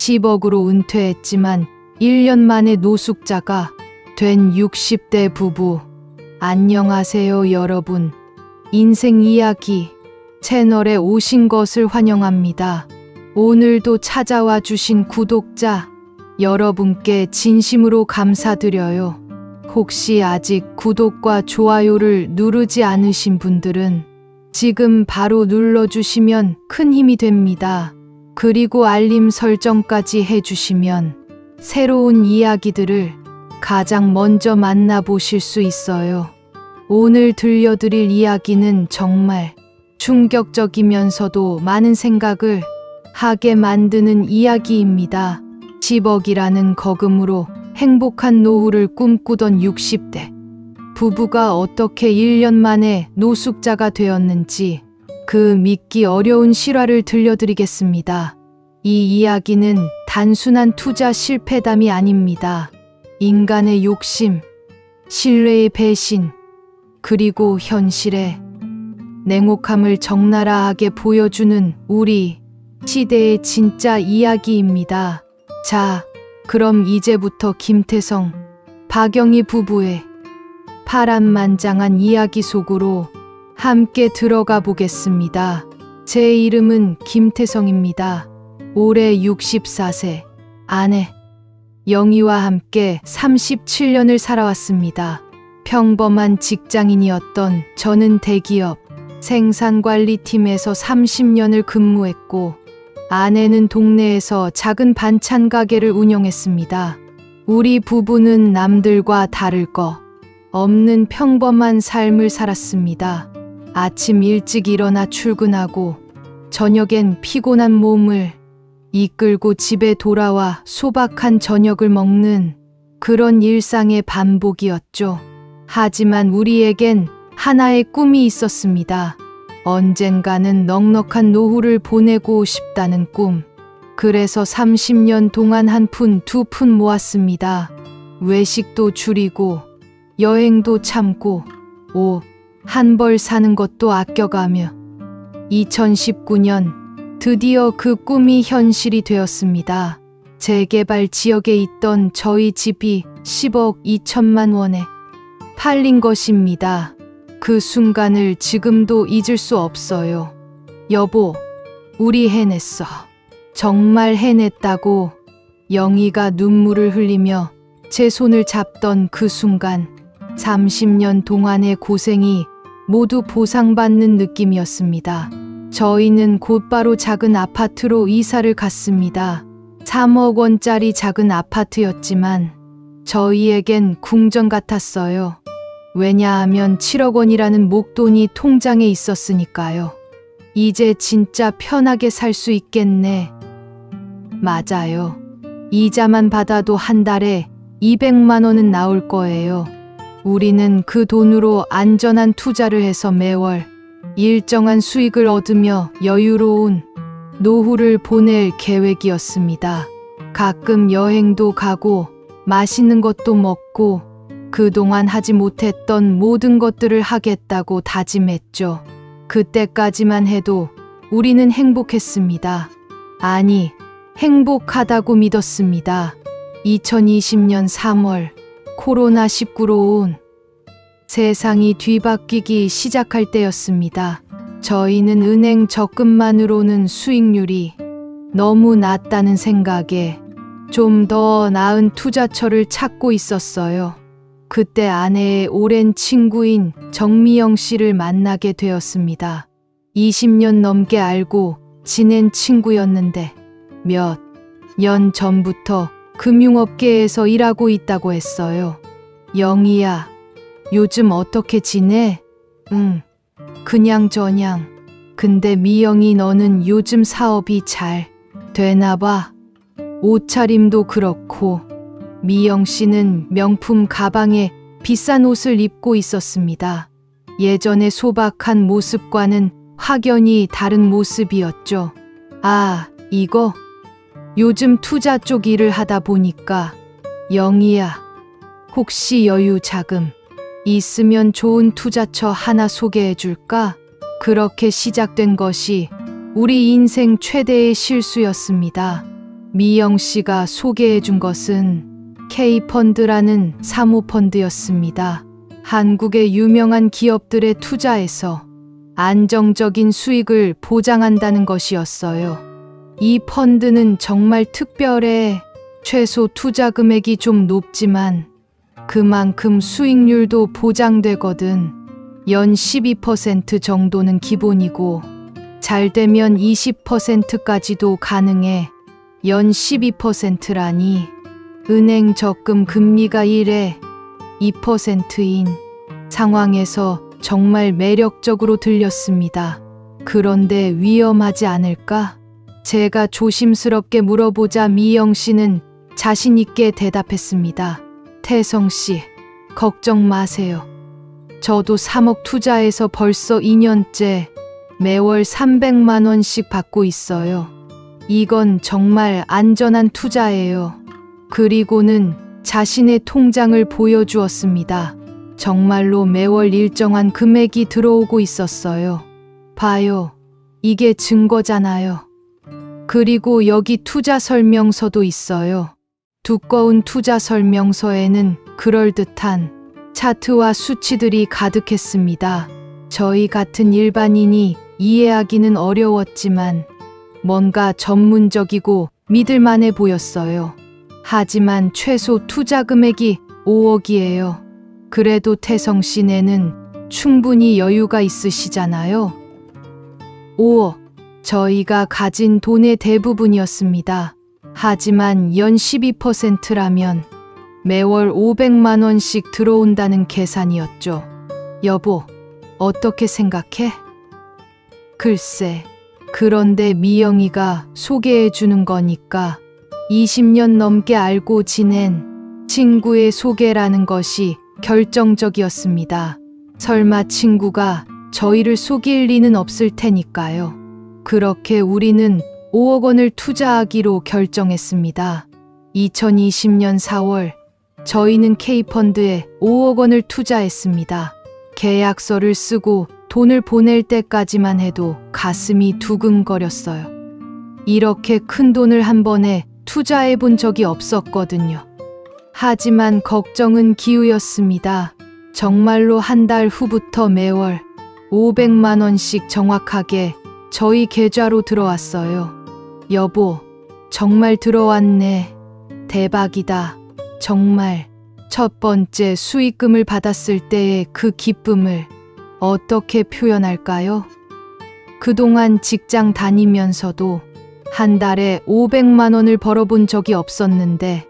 10억으로 은퇴했지만 1년 만에 노숙자가 된 60대 부부. 안녕하세요 여러분. 인생 이야기 채널에 오신 것을 환영합니다. 오늘도 찾아와 주신 구독자 여러분께 진심으로 감사드려요. 혹시 아직 구독과 좋아요를 누르지 않으신 분들은 지금 바로 눌러주시면 큰 힘이 됩니다. 그리고 알림 설정까지 해주시면 새로운 이야기들을 가장 먼저 만나보실 수 있어요. 오늘 들려드릴 이야기는 정말 충격적이면서도 많은 생각을 하게 만드는 이야기입니다. 10억이라는 거금으로 행복한 노후를 꿈꾸던 60대 부부가 어떻게 1년 만에 노숙자가 되었는지 그 믿기 어려운 실화를 들려드리겠습니다. 이 이야기는 단순한 투자 실패담이 아닙니다. 인간의 욕심, 신뢰의 배신, 그리고 현실의 냉혹함을 적나라하게 보여주는 우리 시대의 진짜 이야기입니다. 자, 그럼 이제부터 김태성, 박영희 부부의 파란만장한 이야기 속으로 함께 들어가 보겠습니다. 제 이름은 김태성입니다. 올해 64세, 아내 영희와 함께 37년을 살아왔습니다. 평범한 직장인이었던 저는 대기업 생산관리팀에서 30년을 근무했고 아내는 동네에서 작은 반찬 가게를 운영했습니다. 우리 부부는 남들과 다를 거 없는 평범한 삶을 살았습니다. 아침 일찍 일어나 출근하고 저녁엔 피곤한 몸을 이끌고 집에 돌아와 소박한 저녁을 먹는 그런 일상의 반복이었죠. 하지만 우리에겐 하나의 꿈이 있었습니다. 언젠가는 넉넉한 노후를 보내고 싶다는 꿈. 그래서 30년 동안 한 푼, 두 푼 모았습니다. 외식도 줄이고 여행도 참고 옷 한 벌 사는 것도 아껴가며 2019년 드디어 그 꿈이 현실이 되었습니다. 재개발 지역에 있던 저희 집이 10억 2천만 원에 팔린 것입니다. 그 순간을 지금도 잊을 수 없어요. 여보, 우리 해냈어. 정말 해냈다고. 영희가 눈물을 흘리며 제 손을 잡던 그 순간 30년 동안의 고생이 모두 보상받는 느낌이었습니다. 저희는 곧바로 작은 아파트로 이사를 갔습니다. 3억 원짜리 작은 아파트였지만 저희에겐 궁전 같았어요. 왜냐하면 7억 원이라는 목돈이 통장에 있었으니까요. 이제 진짜 편하게 살 수 있겠네. 맞아요. 이자만 받아도 한 달에 200만 원은 나올 거예요. 우리는 그 돈으로 안전한 투자를 해서 매월 일정한 수익을 얻으며 여유로운 노후를 보낼 계획이었습니다. 가끔 여행도 가고 맛있는 것도 먹고 그동안 하지 못했던 모든 것들을 하겠다고 다짐했죠. 그때까지만 해도 우리는 행복했습니다. 아니, 행복하다고 믿었습니다. 2020년 3월 코로나19로 온 세상이 뒤바뀌기 시작할 때였습니다. 저희는 은행 적금만으로는 수익률이 너무 낮다는 생각에 좀 더 나은 투자처를 찾고 있었어요. 그때 아내의 오랜 친구인 정미영 씨를 만나게 되었습니다. 20년 넘게 알고 지낸 친구였는데 몇 년 전부터 금융업계에서 일하고 있다고 했어요. 영희야, 요즘 어떻게 지내? 응, 그냥저냥. 근데 미영이 너는 요즘 사업이 잘 되나 봐. 옷차림도 그렇고. 미영 씨는 명품 가방에 비싼 옷을 입고 있었습니다. 예전의 소박한 모습과는 확연히 다른 모습이었죠. 아, 이거? 요즘 투자 쪽 일을 하다 보니까. 영희야, 혹시 여유 자금 있으면 좋은 투자처 하나 소개해 줄까? 그렇게 시작된 것이 우리 인생 최대의 실수였습니다. 미영 씨가 소개해 준 것은 K펀드라는 사모펀드였습니다. 한국의 유명한 기업들에 투자해서 안정적인 수익을 보장한다는 것이었어요. 이 펀드는 정말 특별해. 최소 투자 금액이 좀 높지만 그만큼 수익률도 보장되거든. 연 12% 정도는 기본이고 잘 되면 20%까지도 가능해. 연 12%라니 은행 적금 금리가 1에 2%인 상황에서 정말 매력적으로 들렸습니다. 그런데 위험하지 않을까? 제가 조심스럽게 물어보자 미영 씨는 자신 있게 대답했습니다. 태성 씨, 걱정 마세요. 저도 3억 투자해서 벌써 2년째 매월 300만 원씩 받고 있어요. 이건 정말 안전한 투자예요. 그리고는 자신의 통장을 보여주었습니다. 정말로 매월 일정한 금액이 들어오고 있었어요. 봐요. 이게 증거잖아요. 그리고 여기 투자 설명서도 있어요. 두꺼운 투자 설명서에는 그럴듯한 차트와 수치들이 가득했습니다. 저희 같은 일반인이 이해하기는 어려웠지만 뭔가 전문적이고 믿을만해 보였어요. 하지만 최소 투자 금액이 5억이에요. 그래도 태성 씨네는 충분히 여유가 있으시잖아요. 5억, 저희가 가진 돈의 대부분이었습니다. 하지만 연 12%라면 매월 500만 원씩 들어온다는 계산이었죠. 여보, 어떻게 생각해? 글쎄, 그런데 미영이가 소개해 주는 거니까 20년 넘게 알고 지낸 친구의 소개라는 것이 결정적이었습니다. 설마 친구가 저희를 속일 리는 없을 테니까요. 그렇게 우리는 5억 원을 투자하기로 결정했습니다. 2020년 4월 저희는 K펀드에 5억 원을 투자했습니다. 계약서를 쓰고 돈을 보낼 때까지만 해도 가슴이 두근거렸어요. 이렇게 큰 돈을 한 번에 투자해 본 적이 없었거든요. 하지만 걱정은 기우였습니다. 정말로 한 달 후부터 매월 500만 원씩 정확하게 저희 계좌로 들어왔어요. 여보, 정말 들어왔네. 대박이다. 정말. 첫 번째 수익금을 받았을 때의 그 기쁨을 어떻게 표현할까요? 그동안 직장 다니면서도 한 달에 500만 원을 벌어본 적이 없었는데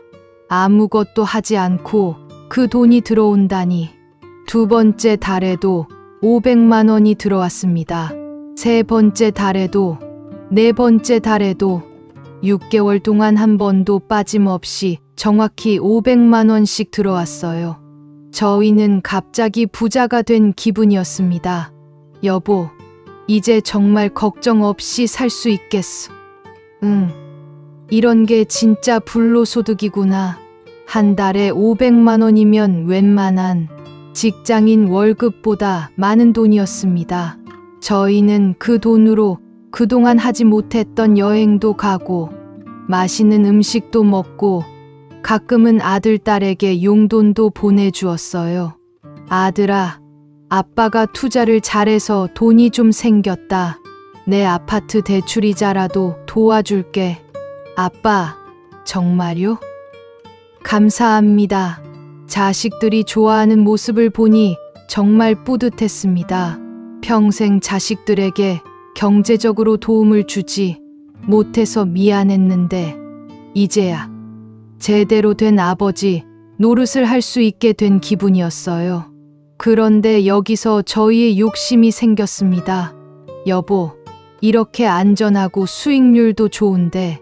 아무것도 하지 않고 그 돈이 들어온다니. 두 번째 달에도 500만 원이 들어왔습니다. 세 번째 달에도, 네 번째 달에도 6개월 동안 한 번도 빠짐없이 정확히 500만 원씩 들어왔어요. 저희는 갑자기 부자가 된 기분이었습니다. 여보, 이제 정말 걱정 없이 살 수 있겠어. 응, 이런 게 진짜 불로소득이구나. 한 달에 500만 원이면 웬만한 직장인 월급보다 많은 돈이었습니다. 저희는 그 돈으로 그동안 하지 못했던 여행도 가고 맛있는 음식도 먹고 가끔은 아들, 딸에게 용돈도 보내주었어요. 아들아, 아빠가 투자를 잘해서 돈이 좀 생겼다. 내 아파트 대출이자라도 도와줄게. 아빠, 정말요? 감사합니다. 자식들이 좋아하는 모습을 보니 정말 뿌듯했습니다. 평생 자식들에게 경제적으로 도움을 주지 못해서 미안했는데 이제야 제대로 된 아버지 노릇을 할 수 있게 된 기분이었어요. 그런데 여기서 저희의 욕심이 생겼습니다. 여보, 이렇게 안전하고 수익률도 좋은데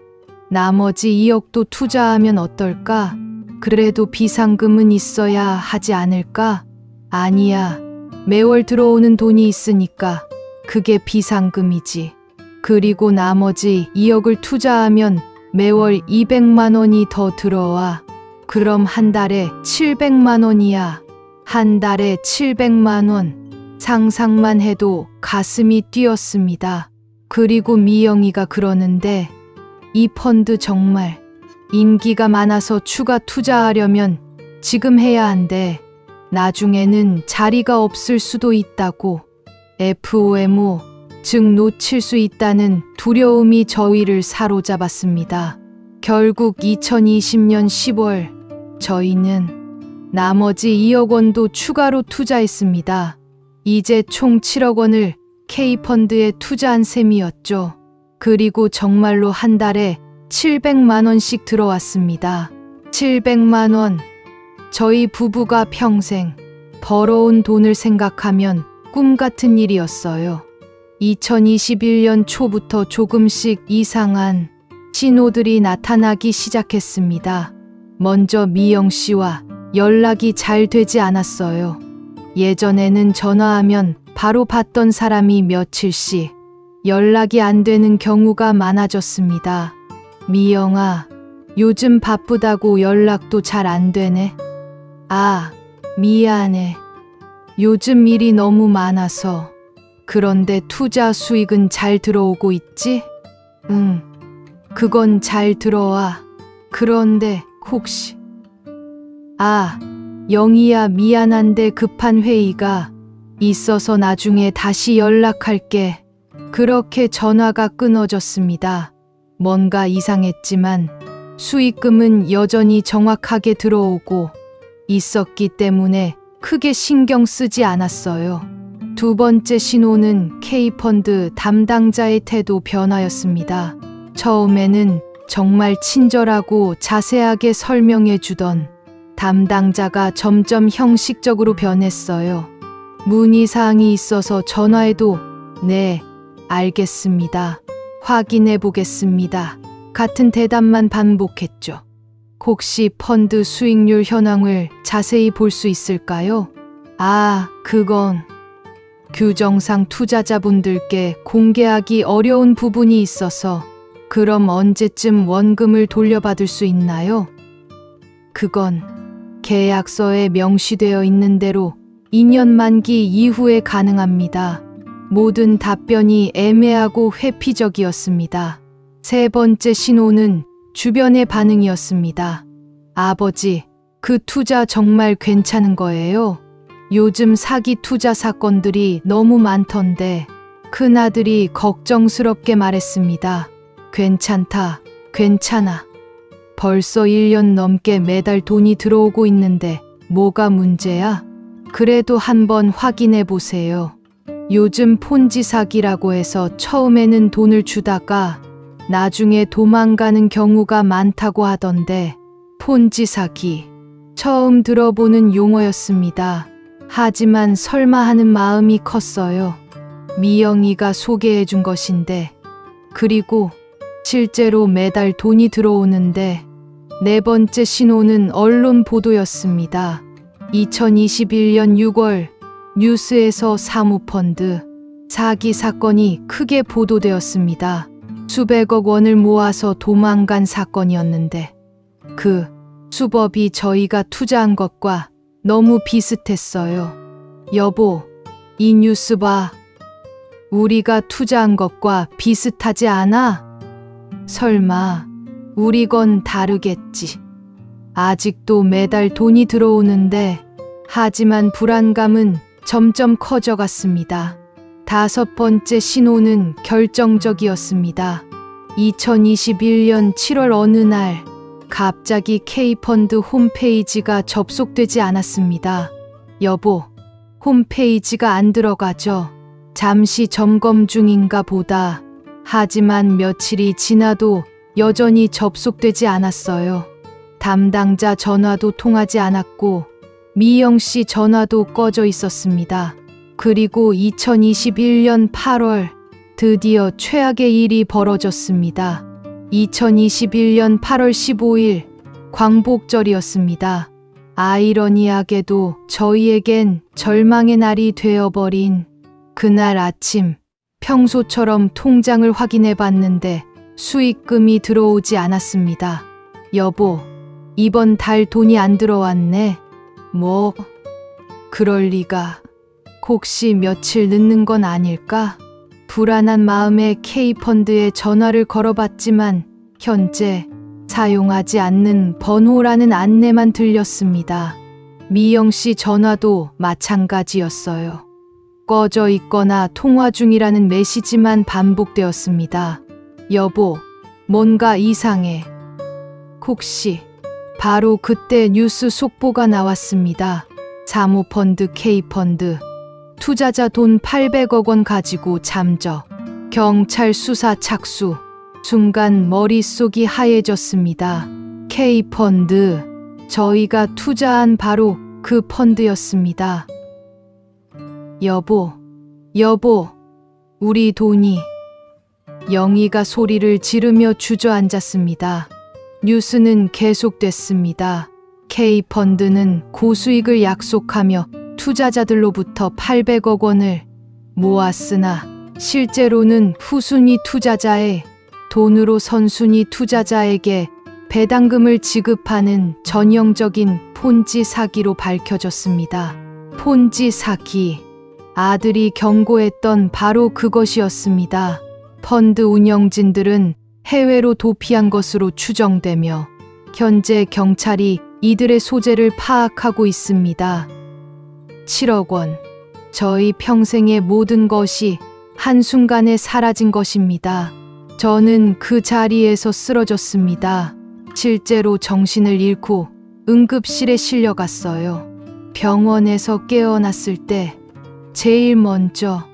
나머지 2억도 투자하면 어떨까? 그래도 비상금은 있어야 하지 않을까? 아니야. 매월 들어오는 돈이 있으니까 그게 비상금이지. 그리고 나머지 2억을 투자하면 매월 200만 원이 더 들어와. 그럼 한 달에 700만 원이야. 한 달에 700만 원. 상상만 해도 가슴이 뛰었습니다. 그리고 미영이가 그러는데 이 펀드 정말 인기가 많아서 추가 투자하려면 지금 해야 한대. 나중에는 자리가 없을 수도 있다고. FOMO, 즉 놓칠 수 있다는 두려움이 저희를 사로잡았습니다. 결국 2020년 10월 저희는 나머지 2억 원도 추가로 투자했습니다. 이제 총 7억 원을 K펀드에 투자한 셈이었죠. 그리고 정말로 한 달에 700만 원씩 들어왔습니다. 700만 원. 저희 부부가 평생 벌어온 돈을 생각하면 꿈 같은 일이었어요. 2021년 초부터 조금씩 이상한 신호들이 나타나기 시작했습니다. 먼저 미영 씨와 연락이 잘 되지 않았어요. 예전에는 전화하면 바로 받던 사람이 며칠씩 연락이 안 되는 경우가 많아졌습니다. 미영아, 요즘 바쁘다고 연락도 잘 안 되네. 아, 미안해. 요즘 일이 너무 많아서. 그런데 투자 수익은 잘 들어오고 있지? 응, 그건 잘 들어와. 그런데 혹시... 아, 영희야, 미안한데 급한 회의가 있어서 나중에 다시 연락할게. 그렇게 전화가 끊어졌습니다. 뭔가 이상했지만 수익금은 여전히 정확하게 들어오고 있었기 때문에 크게 신경 쓰지 않았어요. 두 번째 신호는 K펀드 담당자의 태도 변화였습니다. 처음에는 정말 친절하고 자세하게 설명해 주던 담당자가 점점 형식적으로 변했어요. 문의사항이 있어서 전화해도 네, 알겠습니다. 확인해 보겠습니다. 같은 대답만 반복했죠. 혹시 펀드 수익률 현황을 자세히 볼 수 있을까요? 아, 그건 규정상 투자자분들께 공개하기 어려운 부분이 있어서. 그럼 언제쯤 원금을 돌려받을 수 있나요? 그건 계약서에 명시되어 있는 대로 2년 만기 이후에 가능합니다. 모든 답변이 애매하고 회피적이었습니다. 세 번째 신호는 주변의 반응이었습니다. 아버지, 그 투자 정말 괜찮은 거예요? 요즘 사기 투자 사건들이 너무 많던데. 큰아들이 걱정스럽게 말했습니다. 괜찮다, 괜찮아. 벌써 1년 넘게 매달 돈이 들어오고 있는데 뭐가 문제야? 그래도 한번 확인해 보세요. 요즘 폰지 사기라고 해서 처음에는 돈을 주다가 나중에 도망가는 경우가 많다고 하던데. 폰지 사기. 처음 들어보는 용어였습니다. 하지만 설마 하는 마음이 컸어요. 미영이가 소개해 준 것인데. 그리고 실제로 매달 돈이 들어오는데. 네 번째 신호는 언론 보도였습니다. 2021년 6월 뉴스에서 사모펀드 사기 사건이 크게 보도되었습니다. 수백억 원을 모아서 도망간 사건이었는데 그 수법이 저희가 투자한 것과 너무 비슷했어요. 여보, 이 뉴스 봐. 우리가 투자한 것과 비슷하지 않아? 설마 우리 건 다르겠지. 아직도 매달 돈이 들어오는데 하지만 불안감은 점점 커져갔습니다. 다섯 번째 신호는 결정적이었습니다. 2021년 7월 어느 날 갑자기 K펀드 홈페이지가 접속되지 않았습니다. 여보, 홈페이지가 안 들어가죠? 잠시 점검 중인가 보다. 하지만 며칠이 지나도 여전히 접속되지 않았어요. 담당자 전화도 통하지 않았고 미영 씨 전화도 꺼져 있었습니다. 그리고 2021년 8월 드디어 최악의 일이 벌어졌습니다. 2021년 8월 15일 광복절이었습니다. 아이러니하게도 저희에겐 절망의 날이 되어버린 그날 아침, 평소처럼 통장을 확인해 봤는데 수익금이 들어오지 않았습니다. 여보, 이번 달 돈이 안 들어왔네. 뭐? 그럴 리가. 혹시 며칠 늦는 건 아닐까? 불안한 마음에 K펀드에 전화를 걸어봤지만 현재 사용하지 않는 번호라는 안내만 들렸습니다. 미영 씨 전화도 마찬가지였어요. 꺼져 있거나 통화 중이라는 메시지만 반복되었습니다. 여보, 뭔가 이상해. 혹시 바로 그때 뉴스 속보가 나왔습니다. 사모펀드 K펀드 투자자 돈 800억 원 가지고 잠적. 경찰 수사 착수. 순간 머릿속이 하얘졌습니다. K펀드. 저희가 투자한 바로 그 펀드였습니다. 여보, 우리 돈이. 영희가 소리를 지르며 주저앉았습니다. 뉴스는 계속됐습니다. K펀드는 고수익을 약속하며 투자자들로부터 800억 원을 모았으나 실제로는 후순위 투자자의 돈으로 선순위 투자자에게 배당금을 지급하는 전형적인 폰지 사기로 밝혀졌습니다. 폰지 사기. 아들이 경고했던 바로 그것이었습니다. 펀드 운영진들은 해외로 도피한 것으로 추정되며 현재 경찰이 이들의 소재를 파악하고 있습니다. 7억 원. 저희 평생의 모든 것이 한순간에 사라진 것입니다. 저는 그 자리에서 쓰러졌습니다. 실제로 정신을 잃고 응급실에 실려갔어요. 병원에서 깨어났을 때 제일 먼저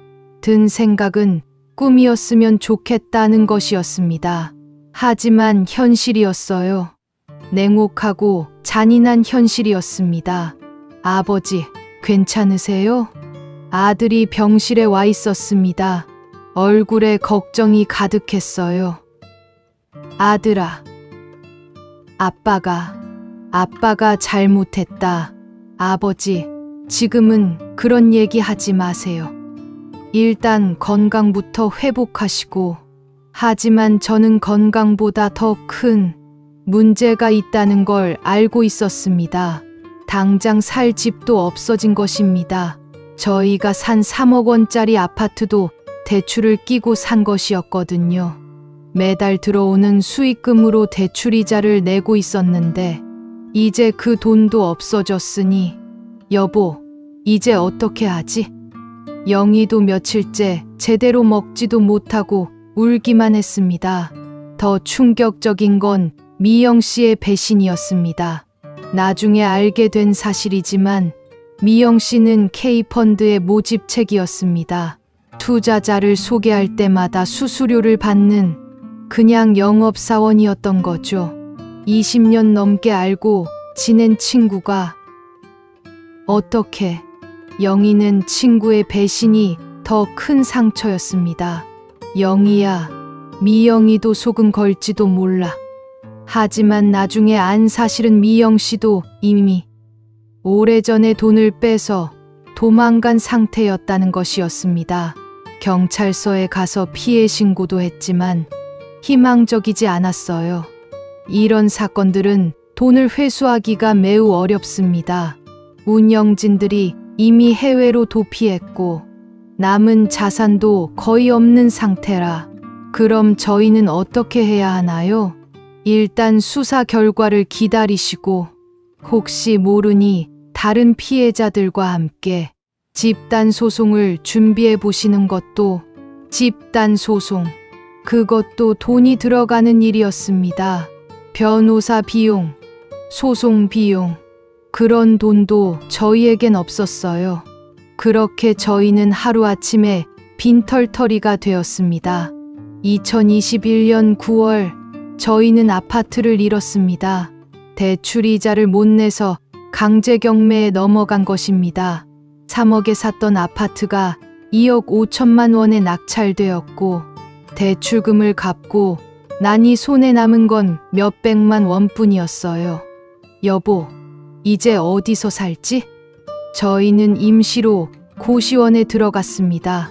든 생각은 꿈이었으면 좋겠다는 것이었습니다. 하지만 현실이었어요. 냉혹하고 잔인한 현실이었습니다. 아버지, 괜찮으세요? 아들이 병실에 와 있었습니다. 얼굴에 걱정이 가득했어요. 아들아, 아빠가 잘못했다. 아버지, 지금은 그런 얘기 하지 마세요. 일단 건강부터 회복하시고. 하지만 저는 건강보다 더 큰 문제가 있다는 걸 알고 있었습니다. 당장 살 집도 없어진 것입니다. 저희가 산 3억 원짜리 아파트도 대출을 끼고 산 것이었거든요. 매달 들어오는 수익금으로 대출 이자를 내고 있었는데 이제 그 돈도 없어졌으니 여보, 이제 어떻게 하지? 영희도 며칠째 제대로 먹지도 못하고 울기만 했습니다. 더 충격적인 건 미영 씨의 배신이었습니다. 나중에 알게 된 사실이지만 미영 씨는 K펀드의 모집책이었습니다. 투자자를 소개할 때마다 수수료를 받는 그냥 영업사원이었던 거죠. 20년 넘게 알고 지낸 친구가. 어떻게. 영희는 친구의 배신이 더 큰 상처였습니다. 영희야, 미영이도 속은 걸지도 몰라. 하지만 나중에 안 사실은 미영 씨도 이미 오래전에 돈을 빼서 도망간 상태였다는 것이었습니다. 경찰서에 가서 피해 신고도 했지만 희망적이지 않았어요. 이런 사건들은 돈을 회수하기가 매우 어렵습니다. 운영진들이 이미 해외로 도피했고 남은 자산도 거의 없는 상태라. 그럼 저희는 어떻게 해야 하나요? 일단 수사 결과를 기다리시고 혹시 모르니 다른 피해자들과 함께 집단 소송을 준비해 보시는 것도. 집단 소송. 그것도 돈이 들어가는 일이었습니다. 변호사 비용, 소송 비용. 그런 돈도 저희에겐 없었어요. 그렇게 저희는 하루아침에 빈털터리가 되었습니다. 2021년 9월 저희는 아파트를 잃었습니다. 대출 이자를 못 내서 강제 경매에 넘어간 것입니다. 3억에 샀던 아파트가 2억 5천만 원에 낙찰되었고 대출금을 갚고 나니 손에 남은 건 몇백만 원뿐이었어요. 여보, 이제 어디서 살지? 저희는 임시로 고시원에 들어갔습니다.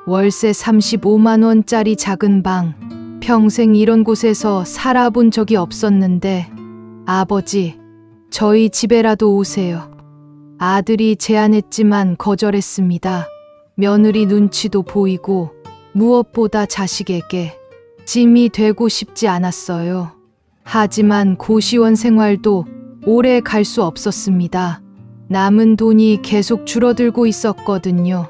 월세 35만 원짜리 작은 방. 평생 이런 곳에서 살아본 적이 없었는데 아버지, 저희 집에라도 오세요. 아들이 제안했지만 거절했습니다. 며느리 눈치도 보이고 무엇보다 자식에게 짐이 되고 싶지 않았어요. 하지만 고시원 생활도 오래 갈 수 없었습니다. 남은 돈이 계속 줄어들고 있었거든요.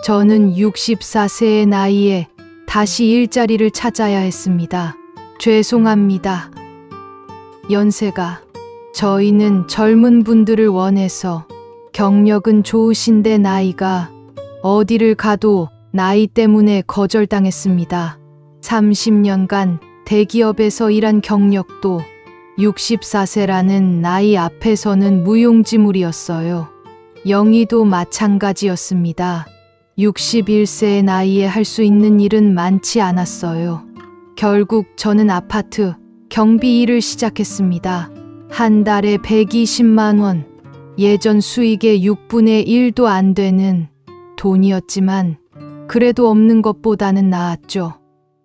저는 64세의 나이에 다시 일자리를 찾아야 했습니다. 죄송합니다. 연세가. 저희는 젊은 분들을 원해서 경력은 좋으신데 나이가 어디를 가도 나이 때문에 거절당했습니다. 30년간 대기업에서 일한 경력도 64세라는 나이 앞에서는 무용지물이었어요. 영희도 마찬가지였습니다. 61세의 나이에 할 수 있는 일은 많지 않았어요. 결국 저는 아파트 경비 일을 시작했습니다. 한 달에 120만 원, 예전 수익의 6분의 1도 안 되는 돈이었지만 그래도 없는 것보다는 나았죠.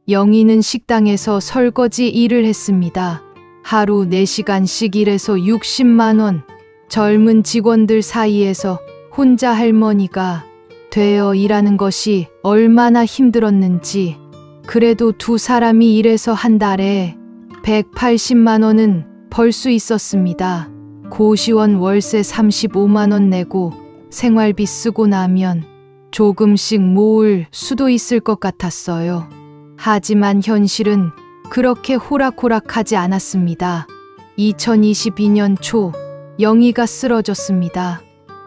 영희는 식당에서 설거지 일을 했습니다. 하루 4시간씩 일해서 60만 원. 젊은 직원들 사이에서 혼자 할머니가 되어 일하는 것이 얼마나 힘들었는지. 그래도 두 사람이 일해서 한 달에 180만 원은 벌 수 있었습니다. 고시원 월세 35만 원 내고 생활비 쓰고 나면 조금씩 모을 수도 있을 것 같았어요. 하지만 현실은 그렇게 호락호락하지 않았습니다. 2022년 초 영희가 쓰러졌습니다.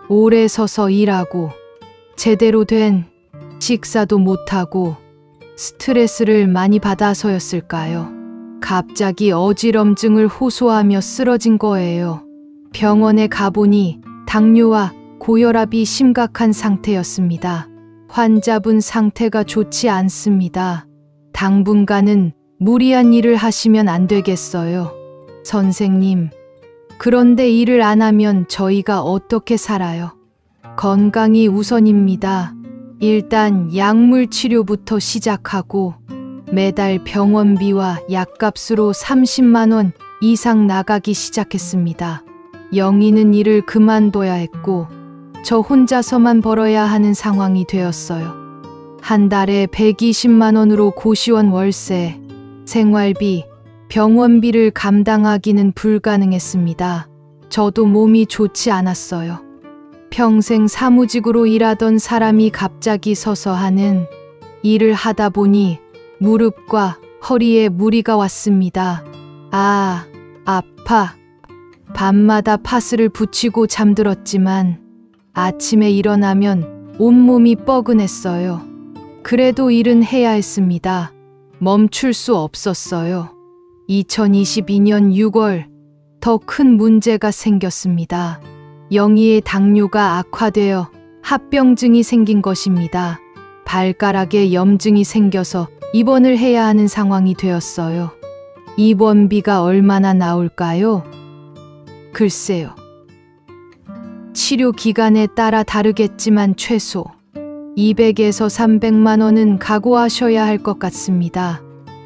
오래 서서 일하고 제대로 된 식사도 못하고 스트레스를 많이 받아서였을까요? 갑자기 어지럼증을 호소하며 쓰러진 거예요. 병원에 가보니 당뇨와 고혈압이 심각한 상태였습니다. 환자분 상태가 좋지 않습니다. 당분간은 무리한 일을 하시면 안 되겠어요. 선생님, 그런데 일을 안 하면 저희가 어떻게 살아요? 건강이 우선입니다. 일단 약물 치료부터 시작하고 매달 병원비와 약값으로 30만 원 이상 나가기 시작했습니다. 영희는 일을 그만둬야 했고 저 혼자서만 벌어야 하는 상황이 되었어요. 한 달에 120만 원으로 고시원 월세, 생활비, 병원비를 감당하기는 불가능했습니다. 저도 몸이 좋지 않았어요. 평생 사무직으로 일하던 사람이 갑자기 서서 하는 일을 하다 보니 무릎과 허리에 무리가 왔습니다. 아, 아파. 밤마다 파스를 붙이고 잠들었지만 아침에 일어나면 온몸이 뻐근했어요. 그래도 일은 해야 했습니다. 멈출 수 없었어요. 2022년 6월 더 큰 문제가 생겼습니다. 영희의 당뇨가 악화되어 합병증이 생긴 것입니다. 발가락에 염증이 생겨서 입원을 해야 하는 상황이 되었어요. 입원비가 얼마나 나올까요? 글쎄요. 치료 기간에 따라 다르겠지만 최소 200에서 300만 원은 각오하셔야 할 것 같습니다.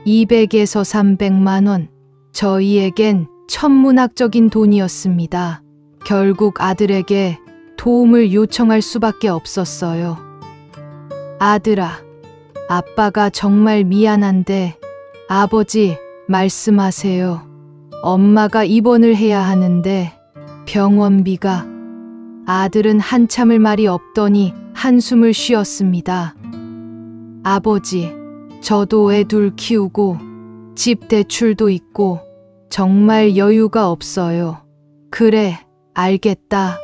200에서 300만 원. 저희에겐 천문학적인 돈이었습니다. 결국 아들에게 도움을 요청할 수밖에 없었어요. 아들아, 아빠가 정말 미안한데 아버지 말씀하세요. 엄마가 입원을 해야 하는데 병원비가. 아들은 한참을 말이 없더니 한숨을 쉬었습니다. 아버지, 저도 애 둘 키우고 집 대출도 있고 정말 여유가 없어요. 그래, 알겠다.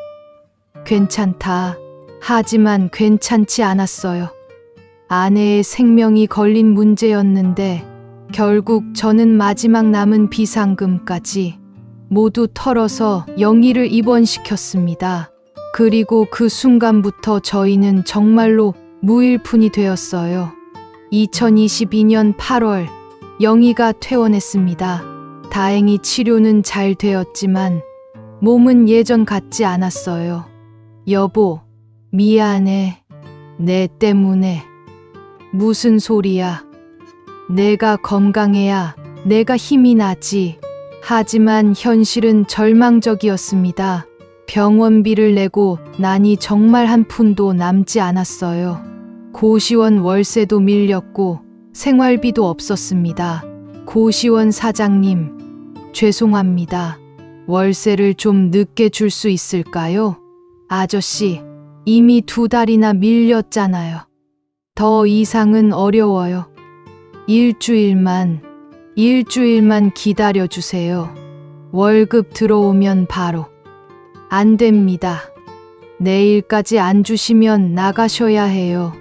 괜찮다. 하지만 괜찮지 않았어요. 아내의 생명이 걸린 문제였는데 결국 저는 마지막 남은 비상금까지 모두 털어서 영희를 입원시켰습니다. 그리고 그 순간부터 저희는 정말로 무일푼이 되었어요. 2022년 8월 영희가 퇴원했습니다. 다행히 치료는 잘 되었지만 몸은 예전 같지 않았어요. 여보, 미안해. 내 때문에. 무슨 소리야. 내가 건강해야 내가 힘이 나지. 하지만 현실은 절망적이었습니다. 병원비를 내고 나니 정말 한 푼도 남지 않았어요. 고시원 월세도 밀렸고 생활비도 없었습니다. 고시원 사장님, 죄송합니다. 월세를 좀 늦게 줄 수 있을까요? 아저씨, 이미 2달이나 밀렸잖아요. 더 이상은 어려워요. 일주일만 기다려주세요. 월급 들어오면 바로. 안 됩니다. 내일까지 안 주시면 나가셔야 해요.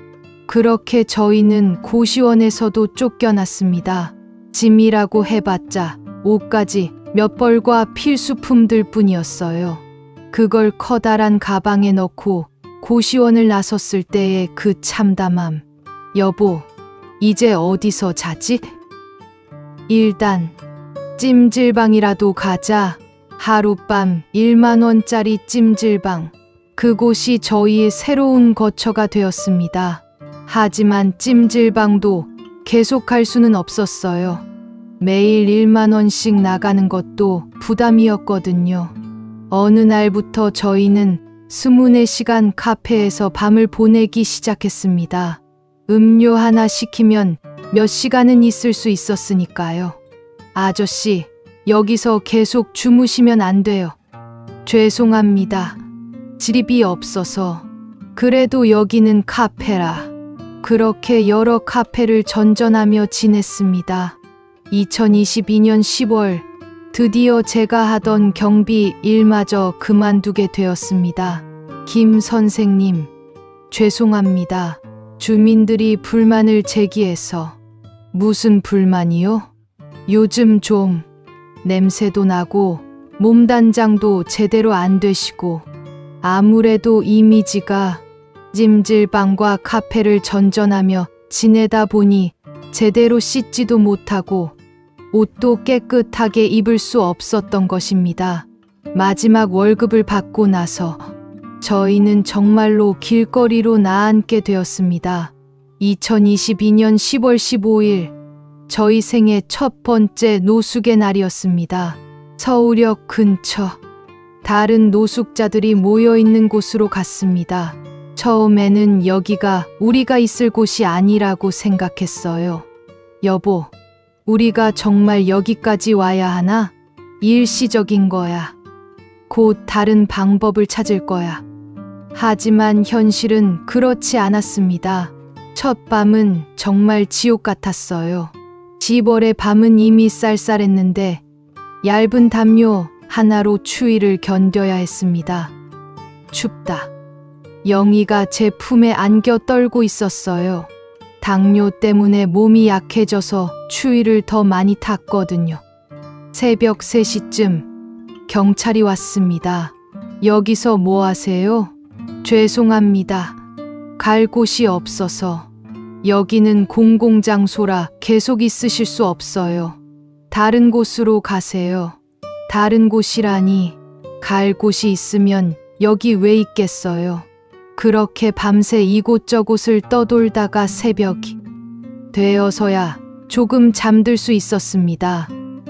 그렇게 저희는 고시원에서도 쫓겨났습니다. 짐이라고 해봤자 옷까지 몇 벌과 필수품들 뿐이었어요. 그걸 커다란 가방에 넣고 고시원을 나섰을 때의 그 참담함. 여보, 이제 어디서 자지? 일단 찜질방이라도 가자. 하룻밤 1만 원짜리 찜질방. 그곳이 저희의 새로운 거처가 되었습니다. 하지만 찜질방도 계속 갈 수는 없었어요. 매일 1만 원씩 나가는 것도 부담이었거든요. 어느 날부터 저희는 24시간 카페에서 밤을 보내기 시작했습니다. 음료 하나 시키면 몇 시간은 있을 수 있었으니까요. 아저씨, 여기서 계속 주무시면 안 돼요. 죄송합니다. 집이 없어서. 그래도 여기는 카페라. 그렇게 여러 카페를 전전하며 지냈습니다. 2022년 10월 드디어 제가 하던 경비 일마저 그만두게 되었습니다. 김 선생님, 죄송합니다. 주민들이 불만을 제기해서. 무슨 불만이요? 요즘 좀 냄새도 나고 몸단장도 제대로 안 되시고 아무래도 이미지가 찜질방과 카페를 전전하며 지내다 보니 제대로 씻지도 못하고 옷도 깨끗하게 입을 수 없었던 것입니다. 마지막 월급을 받고 나서 저희는 정말로 길거리로 나앉게 되었습니다. 2022년 10월 15일 저희 생애 첫 번째 노숙의 날이었습니다. 서울역 근처 다른 노숙자들이 모여있는 곳으로 갔습니다. 처음에는 여기가 우리가 있을 곳이 아니라고 생각했어요. 여보, 우리가 정말 여기까지 와야 하나? 일시적인 거야. 곧 다른 방법을 찾을 거야. 하지만 현실은 그렇지 않았습니다. 첫 밤은 정말 지옥 같았어요. 10월의 밤은 이미 쌀쌀했는데 얇은 담요 하나로 추위를 견뎌야 했습니다. 춥다. 영희가 제 품에 안겨 떨고 있었어요. 당뇨 때문에 몸이 약해져서 추위를 더 많이 탔거든요. 새벽 3시쯤 경찰이 왔습니다. 여기서 뭐 하세요? 죄송합니다. 갈 곳이 없어서. 여기는 공공장소라 계속 있으실 수 없어요. 다른 곳으로 가세요. 다른 곳이라니. 갈 곳이 있으면 여기 왜 있겠어요? 그렇게 밤새 이곳저곳을 떠돌다가 새벽이 되어서야 조금 잠들 수 있었습니다.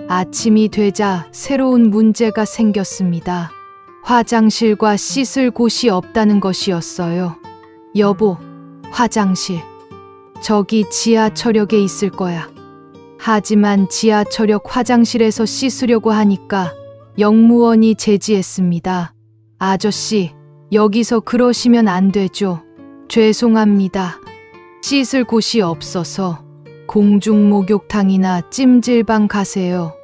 아침이 되자 새로운 문제가 생겼습니다. 화장실과 씻을 곳이 없다는 것이었어요. 여보, 화장실. 저기 지하철역에 있을 거야. 하지만 지하철역 화장실에서 씻으려고 하니까 역무원이 제지했습니다. 아저씨, 여기서 그러시면 안 되죠. 죄송합니다. 씻을 곳이 없어서 공중목욕탕이나 찜질방 가세요.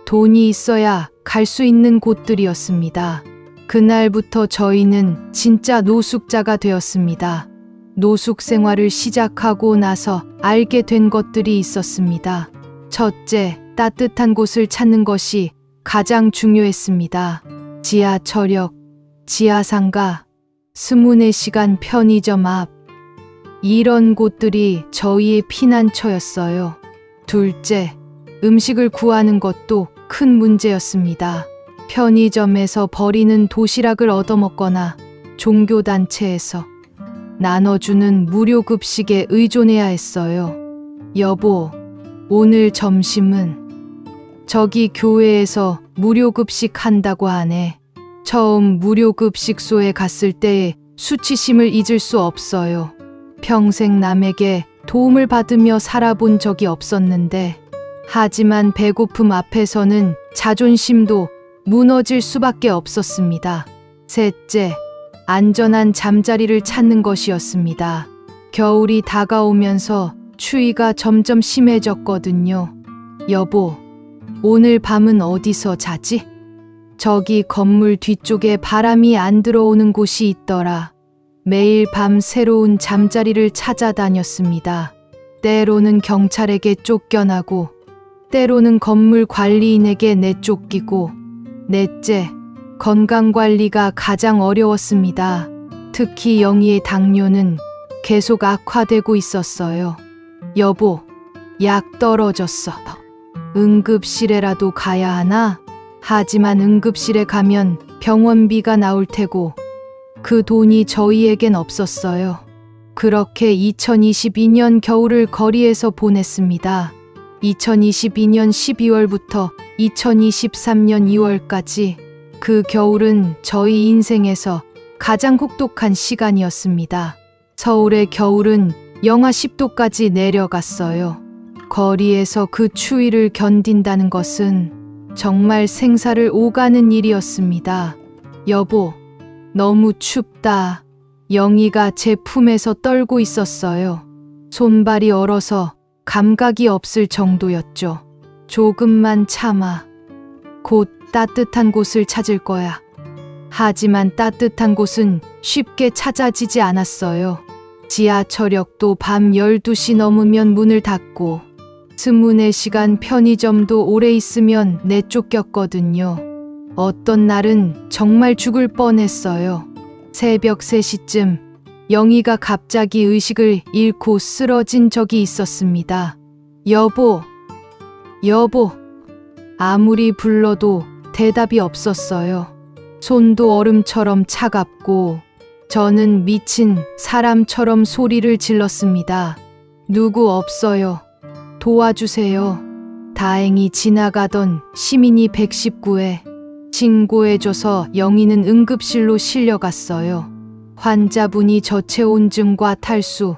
돈이 있어야 갈 수 있는 곳들이었습니다. 그날부터 저희는 진짜 노숙자가 되었습니다. 노숙 생활을 시작하고 나서 알게 된 것들이 있었습니다. 첫째, 따뜻한 곳을 찾는 것이 가장 중요했습니다. 지하철역, 지하상가, 24시간 편의점 앞. 이런 곳들이 저희의 피난처였어요. 둘째, 음식을 구하는 것도 큰 문제였습니다. 편의점에서 버리는 도시락을 얻어먹거나 종교단체에서 나눠주는 무료급식에 의존해야 했어요. 여보, 오늘 점심은 저기 교회에서 무료급식 한다고 하네. 처음 무료급식소에 갔을 때의 수치심을 잊을 수 없어요. 평생 남에게 도움을 받으며 살아본 적이 없었는데, 하지만 배고픔 앞에서는 자존심도 무너질 수밖에 없었습니다. 셋째, 안전한 잠자리를 찾는 것이었습니다. 겨울이 다가오면서 추위가 점점 심해졌거든요. 여보, 오늘 밤은 어디서 자지? 저기 건물 뒤쪽에 바람이 안 들어오는 곳이 있더라. 매일 밤 새로운 잠자리를 찾아다녔습니다. 때로는 경찰에게 쫓겨나고, 때로는 건물 관리인에게 내쫓기고. 넷째, 건강관리가 가장 어려웠습니다. 특히 영희의 당뇨는 계속 악화되고 있었어요. 여보, 약 떨어졌어. 응급실에라도 가야 하나? 하지만 응급실에 가면 병원비가 나올 테고 그 돈이 저희에겐 없었어요. 그렇게 2022년 겨울을 거리에서 보냈습니다. 2022년 12월부터 2023년 2월까지 그 겨울은 저희 인생에서 가장 혹독한 시간이었습니다. 서울의 겨울은 영하 10도까지 내려갔어요. 거리에서 그 추위를 견딘다는 것은 정말 생사를 오가는 일이었습니다. 여보, 너무 춥다. 영희가 제 품에서 떨고 있었어요. 손발이 얼어서 감각이 없을 정도였죠. 조금만 참아. 곧 따뜻한 곳을 찾을 거야. 하지만 따뜻한 곳은 쉽게 찾아지지 않았어요. 지하철역도 밤 12시 넘으면 문을 닫고 24시간 편의점도 오래 있으면 내쫓겼거든요. 어떤 날은 정말 죽을 뻔했어요. 새벽 3시쯤 영희가 갑자기 의식을 잃고 쓰러진 적이 있었습니다. 여보, 여보. 아무리 불러도 대답이 없었어요. 손도 얼음처럼 차갑고 저는 미친 사람처럼 소리를 질렀습니다. 누구 없어요. 도와주세요. 다행히 지나가던 시민이 119에 신고해줘서 영희는 응급실로 실려갔어요. 환자분이 저체온증과 탈수,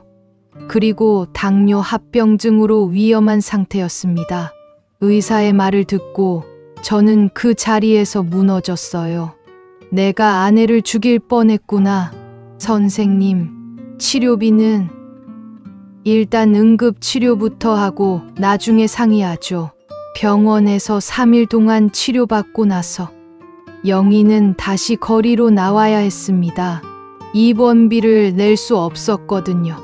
그리고 당뇨 합병증으로 위험한 상태였습니다. 의사의 말을 듣고 저는 그 자리에서 무너졌어요. 내가 아내를 죽일 뻔했구나. 선생님, 치료비는 일단 응급치료부터 하고 나중에 상의하죠. 병원에서 3일 동안 치료받고 나서 영희는 다시 거리로 나와야 했습니다. 입원비를 낼 수 없었거든요.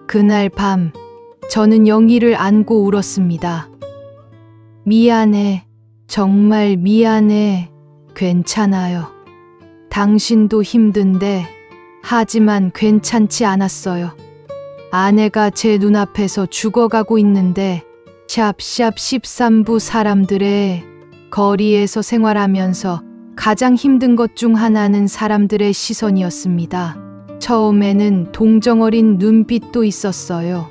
그날 밤 저는 영희를 안고 울었습니다. 미안해. 정말 미안해. 괜찮아요. 당신도 힘든데 하지만 괜찮지 않았어요. 아내가 제 눈앞에서 죽어가고 있는데 샵샵 13부 사람들의 거리에서 생활하면서 가장 힘든 것 중 하나는 사람들의 시선이었습니다. 처음에는 동정어린 눈빛도 있었어요.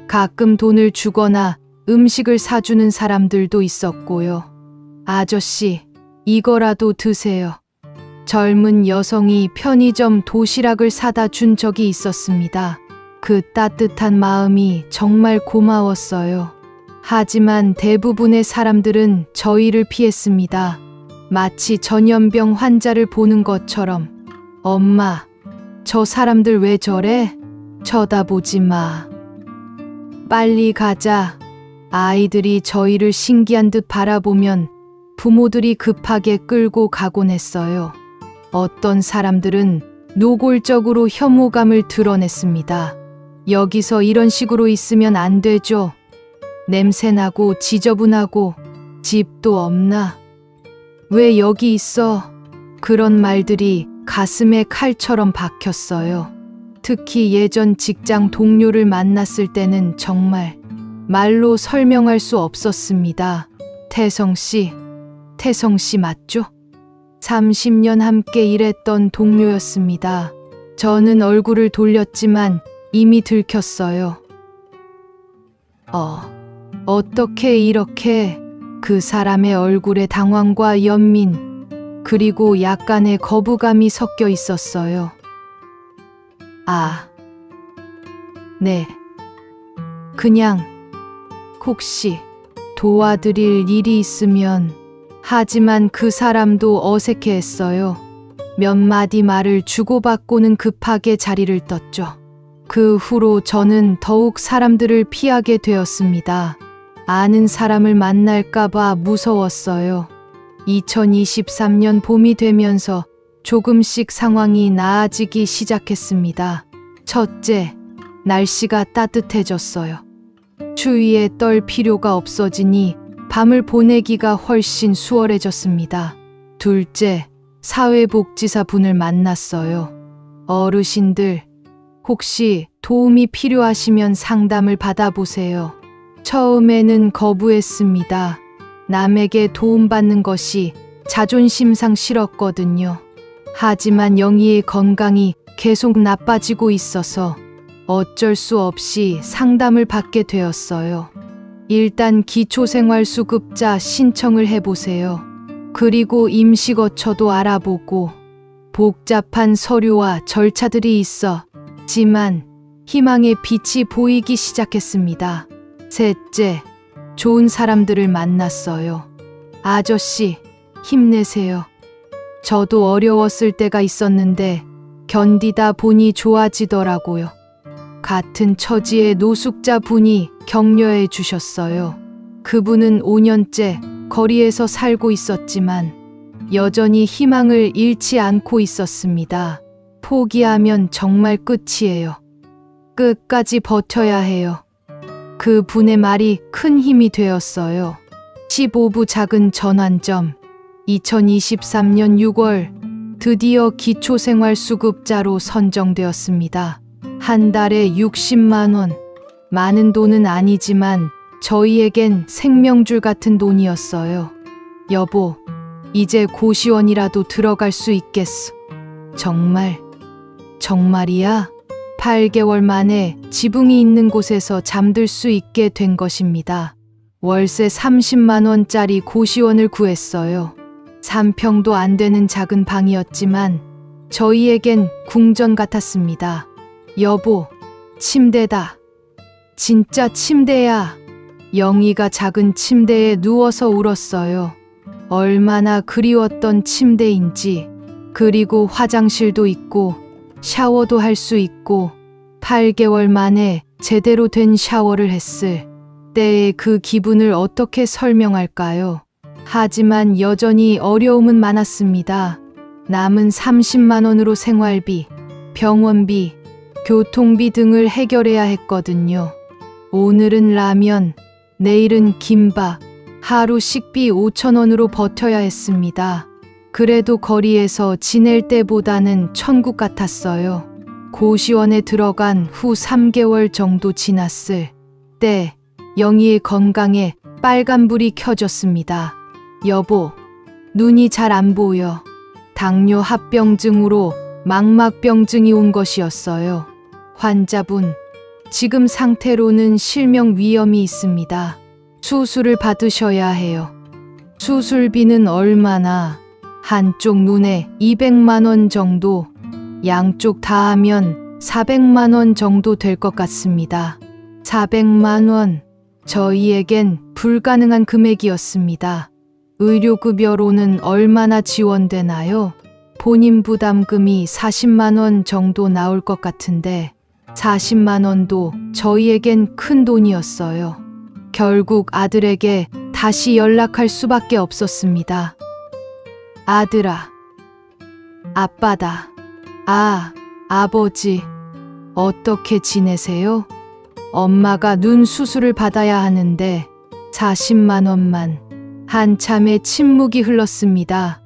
가끔 돈을 주거나 음식을 사주는 사람들도 있었고요. 아저씨, 이거라도 드세요. 젊은 여성이 편의점 도시락을 사다 준 적이 있었습니다. 그 따뜻한 마음이 정말 고마웠어요. 하지만 대부분의 사람들은 저희를 피했습니다. 마치 전염병 환자를 보는 것처럼. 엄마, 저 사람들 왜 저래? 쳐다보지 마. 빨리 가자. 아이들이 저희를 신기한 듯 바라보면 부모들이 급하게 끌고 가곤 했어요. 어떤 사람들은 노골적으로 혐오감을 드러냈습니다. 여기서 이런 식으로 있으면 안 되죠. 냄새나고 지저분하고 집도 없나? 왜 여기 있어? 그런 말들이 가슴에 칼처럼 박혔어요. 특히 예전 직장 동료를 만났을 때는 정말 말로 설명할 수 없었습니다. 태성 씨 맞죠? 30년 함께 일했던 동료였습니다. 저는 얼굴을 돌렸지만 이미 들켰어요. 어떻게 이렇게? 그 사람의 얼굴에 당황과 연민, 그리고 약간의 거부감이 섞여 있었어요. 네. 그냥 혹시 도와드릴 일이 있으면. 하지만 그 사람도 어색해했어요. 몇 마디 말을 주고받고는 급하게 자리를 떴죠. 그 후로 저는 더욱 사람들을 피하게 되었습니다. 아는 사람을 만날까봐 무서웠어요. 2023년 봄이 되면서 조금씩 상황이 나아지기 시작했습니다. 첫째, 날씨가 따뜻해졌어요. 추위에 떨 필요가 없어지니 밤을 보내기가 훨씬 수월해졌습니다. 둘째, 사회복지사 분을 만났어요. 어르신들, 혹시 도움이 필요하시면 상담을 받아보세요. 처음에는 거부했습니다. 남에게 도움받는 것이 자존심상 싫었거든요. 하지만 영희의 건강이 계속 나빠지고 있어서 어쩔 수 없이 상담을 받게 되었어요. 일단 기초생활수급자 신청을 해보세요. 그리고 임시거처도 알아보고 복잡한 서류와 절차들이 있었지만 희망의 빛이 보이기 시작했습니다. 셋째, 좋은 사람들을 만났어요. 아저씨, 힘내세요. 저도 어려웠을 때가 있었는데 견디다 보니 좋아지더라고요. 같은 처지의 노숙자 분이 격려해 주셨어요. 그분은 5년째 거리에서 살고 있었지만 여전히 희망을 잃지 않고 있었습니다. 포기하면 정말 끝이에요. 끝까지 버텨야 해요. 그 분의 말이 큰 힘이 되었어요. 15부 작은 전환점. 2023년 6월 드디어 기초생활수급자로 선정되었습니다. 한 달에 60만 원. 많은 돈은 아니지만 저희에겐 생명줄 같은 돈이었어요. 여보, 이제 고시원이라도 들어갈 수 있겠어. 정말? 정말이야? 8개월 만에 지붕이 있는 곳에서 잠들 수 있게 된 것입니다. 월세 30만 원짜리 고시원을 구했어요. 3평도 안 되는 작은 방이었지만 저희에겐 궁전 같았습니다. 여보, 침대다. 진짜 침대야. 영희가 작은 침대에 누워서 울었어요. 얼마나 그리웠던 침대인지. 그리고 화장실도 있고 샤워도 할 수 있고 8개월 만에 제대로 된 샤워를 했을 때의 그 기분을 어떻게 설명할까요? 하지만 여전히 어려움은 많았습니다. 남은 30만 원으로 생활비, 병원비, 교통비 등을 해결해야 했거든요. 오늘은 라면, 내일은 김밥, 하루 식비 5천 원으로 버텨야 했습니다. 그래도 거리에서 지낼 때보다는 천국 같았어요. 고시원에 들어간 후 3개월 정도 지났을 때 영희의 건강에 빨간불이 켜졌습니다. 여보, 눈이 잘 안 보여. 당뇨 합병증으로 망막병증이 온 것이었어요. 환자분, 지금 상태로는 실명 위험이 있습니다. 수술을 받으셔야 해요. 수술비는 얼마나? 한쪽 눈에 200만 원 정도, 양쪽 다 하면 400만 원 정도 될 것 같습니다. 400만 원, 저희에겐 불가능한 금액이었습니다. 의료급여로는 얼마나 지원되나요? 본인 부담금이 40만 원 정도 나올 것 같은데 40만 원도 저희에겐 큰 돈이었어요. 결국 아들에게 다시 연락할 수밖에 없었습니다. 아들아, 아빠다. 아, 아버지, 어떻게 지내세요? 엄마가 눈 수술을 받아야 하는데 40만 원만. 한참의 침묵이 흘렀습니다.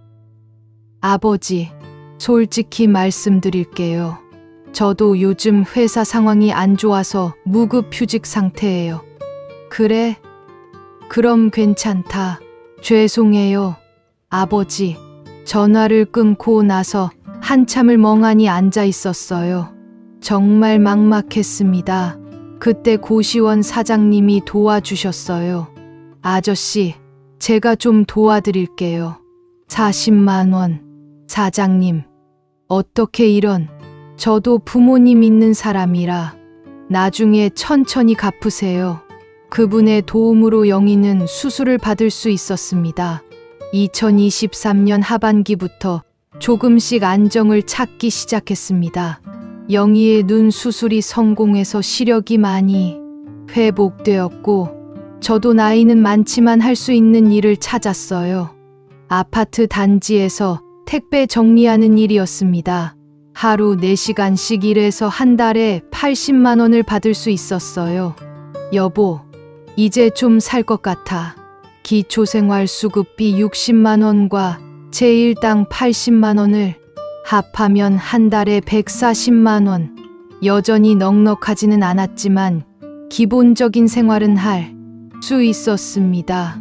아버지, 솔직히 말씀드릴게요. 저도 요즘 회사 상황이 안 좋아서 무급휴직 상태예요. 그래? 그럼 괜찮다. 죄송해요. 아버지, 전화를 끊고 나서 한참을 멍하니 앉아 있었어요. 정말 막막했습니다. 그때 고시원 사장님이 도와주셨어요. 아저씨, 제가 좀 도와드릴게요. 40만 원. 사장님, 어떻게 이런. 저도 부모님 있는 사람이라 나중에 천천히 갚으세요. 그분의 도움으로 영희는 수술을 받을 수 있었습니다. 2023년 하반기부터 조금씩 안정을 찾기 시작했습니다. 영희의 눈 수술이 성공해서 시력이 많이 회복되었고, 저도 나이는 많지만 할 수 있는 일을 찾았어요. 아파트 단지에서 택배 정리하는 일이었습니다. 하루 4시간씩 일해서 한 달에 80만 원을 받을 수 있었어요. 여보, 이제 좀 살 것 같아. 기초생활수급비 60만 원과 제 일당 80만 원을 합하면 한 달에 140만 원. 여전히 넉넉하지는 않았지만 기본적인 생활은 할 수 있었습니다.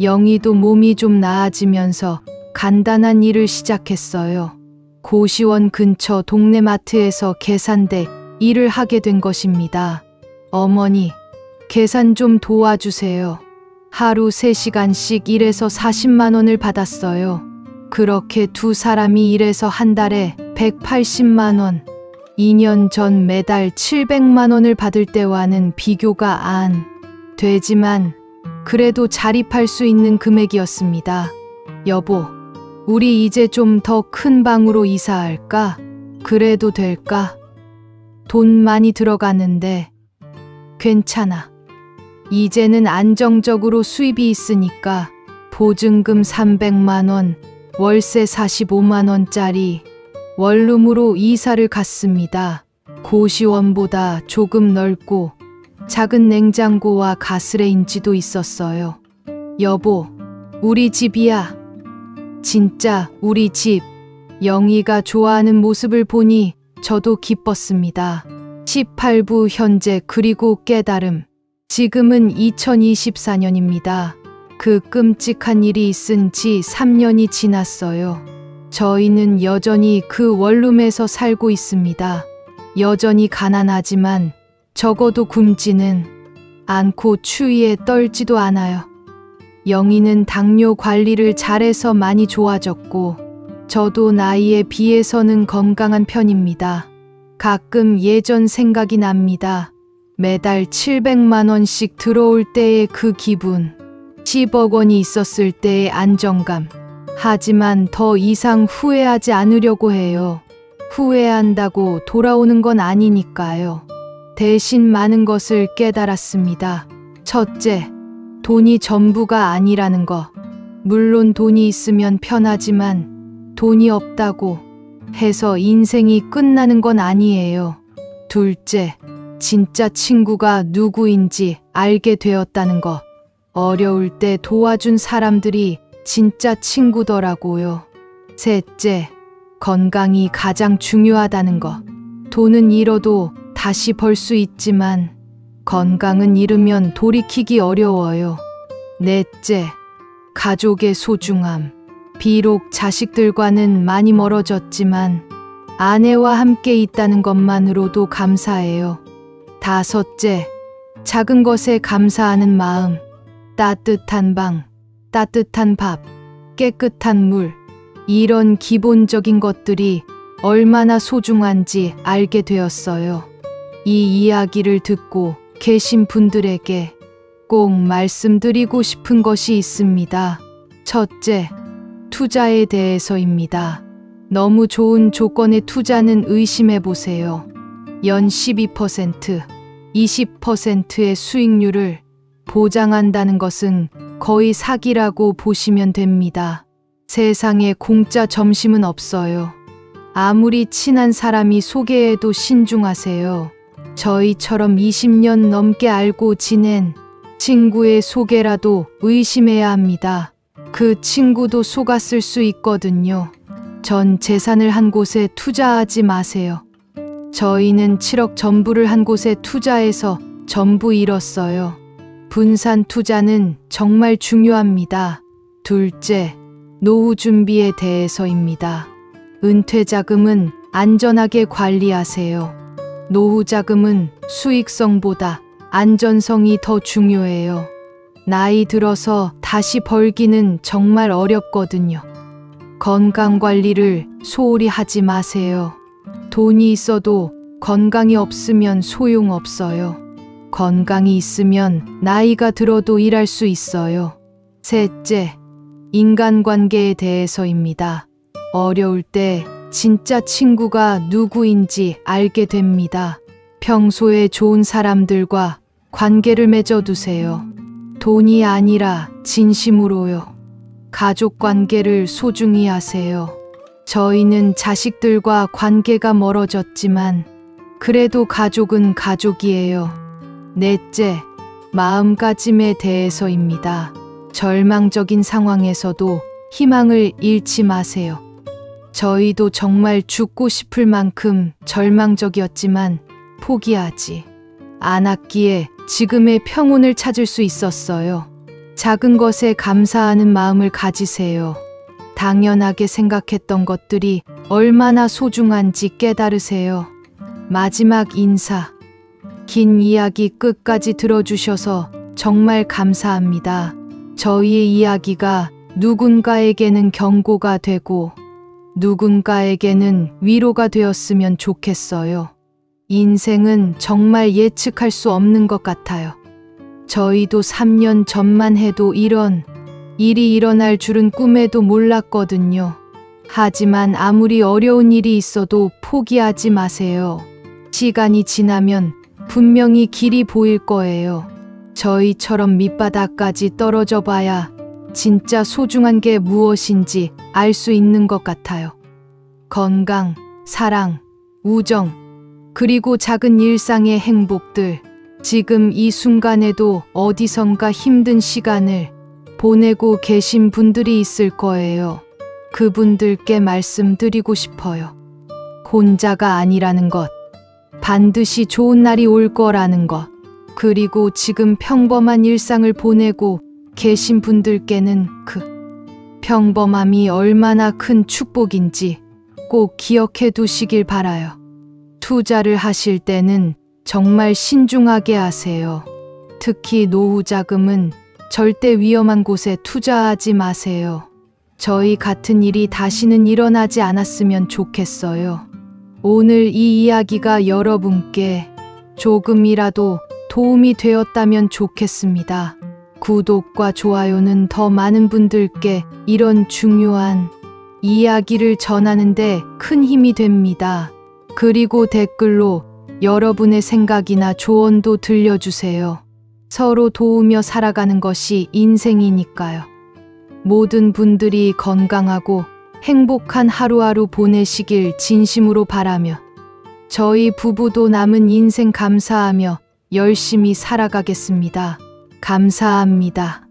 영희도 몸이 좀 나아지면서 간단한 일을 시작했어요. 고시원 근처 동네 마트에서 계산대 일을 하게 된 것입니다. 어머니, 계산 좀 도와주세요. 하루 3시간씩 일해서 40만 원을 받았어요. 그렇게 두 사람이 일해서 한 달에 180만 원. 2년 전 매달 700만 원을 받을 때와는 비교가 안 되지만 그래도 자립할 수 있는 금액이었습니다. 여보, 우리 이제 좀 더 큰 방으로 이사할까? 그래도 될까? 돈 많이 들어가는데 괜찮아. 이제는 안정적으로 수입이 있으니까 보증금 300만 원, 월세 45만 원짜리 원룸으로 이사를 갔습니다. 고시원보다 조금 넓고 작은 냉장고와 가스레인지도 있었어요. 여보, 우리 집이야. 진짜 우리 집. 영희가 좋아하는 모습을 보니 저도 기뻤습니다. 18부 현재 그리고 깨달음. 지금은 2024년입니다. 그 끔찍한 일이 있은 지 3년이 지났어요. 저희는 여전히 그 원룸에서 살고 있습니다. 여전히 가난하지만 적어도 굶지는 않고 추위에 떨지도 않아요. 영희는 당뇨 관리를 잘해서 많이 좋아졌고, 저도 나이에 비해서는 건강한 편입니다. 가끔 예전 생각이 납니다. 매달 700만 원씩 들어올 때의 그 기분, 10억 원이 있었을 때의 안정감. 하지만 더 이상 후회하지 않으려고 해요. 후회한다고 돌아오는 건 아니니까요. 대신 많은 것을 깨달았습니다. 첫째, 돈이 전부가 아니라는 거. 물론 돈이 있으면 편하지만 돈이 없다고 해서 인생이 끝나는 건 아니에요. 둘째, 진짜 친구가 누구인지 알게 되었다는 거. 어려울 때 도와준 사람들이 진짜 친구더라고요. 셋째, 건강이 가장 중요하다는 거. 돈은 잃어도 다시 벌 수 있지만 건강은 잃으면 돌이키기 어려워요. 넷째, 가족의 소중함. 비록 자식들과는 많이 멀어졌지만 아내와 함께 있다는 것만으로도 감사해요. 다섯째, 작은 것에 감사하는 마음. 따뜻한 방, 따뜻한 밥, 깨끗한 물. 이런 기본적인 것들이 얼마나 소중한지 알게 되었어요. 이 이야기를 듣고 계신 분들에게 꼭 말씀드리고 싶은 것이 있습니다. 첫째, 투자에 대해서입니다. 너무 좋은 조건의 투자는 의심해 보세요. 연 12%, 20%의 수익률을 보장한다는 것은 거의 사기라고 보시면 됩니다. 세상에 공짜 점심은 없어요. 아무리 친한 사람이 소개해도 신중하세요. 저희처럼 20년 넘게 알고 지낸 친구의 소개라도 의심해야 합니다. 그 친구도 속았을 수 있거든요. 전 재산을 한 곳에 투자하지 마세요. 저희는 7억 전부를 한 곳에 투자해서 전부 잃었어요. 분산 투자는 정말 중요합니다. 둘째, 노후 준비에 대해서입니다. 은퇴 자금은 안전하게 관리하세요. 노후 자금은 수익성보다 안전성이 더 중요해요. 나이 들어서 다시 벌기는 정말 어렵거든요. 건강 관리를 소홀히 하지 마세요. 돈이 있어도 건강이 없으면 소용없어요. 건강이 있으면 나이가 들어도 일할 수 있어요. 셋째, 인간관계에 대해서입니다. 어려울 때 진짜 친구가 누구인지 알게 됩니다. 평소에 좋은 사람들과 관계를 맺어두세요. 돈이 아니라 진심으로요. 가족 관계를 소중히 하세요. 저희는 자식들과 관계가 멀어졌지만 그래도 가족은 가족이에요. 넷째, 마음가짐에 대해서입니다. 절망적인 상황에서도 희망을 잃지 마세요. 저희도 정말 죽고 싶을 만큼 절망적이었지만 포기하지 않았기에 지금의 평온을 찾을 수 있었어요. 작은 것에 감사하는 마음을 가지세요. 당연하게 생각했던 것들이 얼마나 소중한지 깨달으세요. 마지막 인사. 긴 이야기 끝까지 들어주셔서 정말 감사합니다. 저희의 이야기가 누군가에게는 경고가 되고 누군가에게는 위로가 되었으면 좋겠어요. 인생은 정말 예측할 수 없는 것 같아요. 저희도 3년 전만 해도 이런 일이 일어날 줄은 꿈에도 몰랐거든요. 하지만 아무리 어려운 일이 있어도 포기하지 마세요. 시간이 지나면 분명히 길이 보일 거예요. 저희처럼 밑바닥까지 떨어져 봐야 진짜 소중한 게 무엇인지 알 수 있는 것 같아요. 건강, 사랑, 우정, 그리고 작은 일상의 행복들. 지금 이 순간에도 어디선가 힘든 시간을 보내고 계신 분들이 있을 거예요. 그분들께 말씀드리고 싶어요. 혼자가 아니라는 것, 반드시 좋은 날이 올 거라는 것, 그리고 지금 평범한 일상을 보내고 계신 분들께는 그 평범함이 얼마나 큰 축복인지 꼭 기억해 두시길 바라요. 투자를 하실 때는 정말 신중하게 하세요. 특히 노후 자금은 절대 위험한 곳에 투자하지 마세요. 저희 같은 일이 다시는 일어나지 않았으면 좋겠어요. 오늘 이 이야기가 여러분께 조금이라도 도움이 되었다면 좋겠습니다. 구독과 좋아요는 더 많은 분들께 이런 중요한 이야기를 전하는데 큰 힘이 됩니다. 그리고 댓글로 여러분의 생각이나 조언도 들려주세요. 서로 도우며 살아가는 것이 인생이니까요. 모든 분들이 건강하고 행복한 하루하루 보내시길 진심으로 바라며 저희 부부도 남은 인생 감사하며 열심히 살아가겠습니다. 감사합니다.